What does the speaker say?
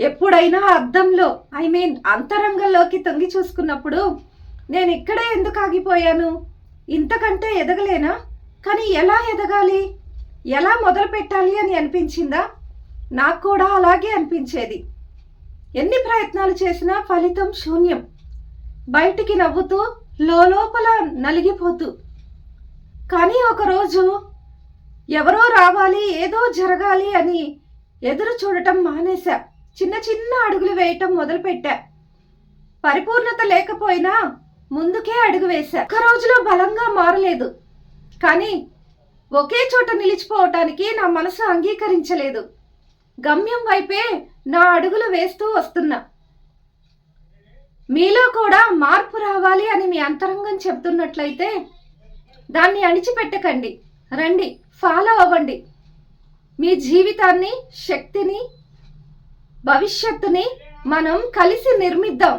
ఎప్పుడైనా అద్దంలో అంతరంగంలోకి తొంగి చూసుకున్నప్పుడు నేను ఇక్కడే ఎందుకు ఆగిపోయాను, ఇంతకంటే ఎదగలేనా, కానీ ఎలా ఎదగాలి, ఎలా మొదలు పెట్టాలి అని అనిపించిందా? నాకు కూడా అలాగే అనిపించేది. ఎన్ని ప్రయత్నాలు చేసినా ఫలితం శూన్యం. బయటికి నవ్వుతూ లోపల నలిగిపోతూ. కానీ ఒకరోజు ఎవరో రావాలి, ఏదో జరగాలి అని ఎదురు చూడటం మానేశా. చిన్న చిన్న అడుగులు వేయటం మొదలుపెట్టా. పరిపూర్ణత లేకపోయినా ముందుకే అడుగు వేశా. ఒక్క రోజులో బలంగా మారలేదు, కానీ ఒకే చోట నిలిచిపోవటానికి నా మనసు అంగీకరించలేదు. గమ్యం వైపే నా అడుగులు వేస్తూ వస్తున్నా. మీలో కూడా మార్పు రావాలి అని మీ అంతరంగం చెబుతున్నట్లయితే దాన్ని అణిచిపెట్టకండి. రండి, ఫాలో అవ్వండి. మీ జీవితాన్ని, శక్తిని, భవిష్యత్తుని మనం కలిసి నిర్మిద్దాం.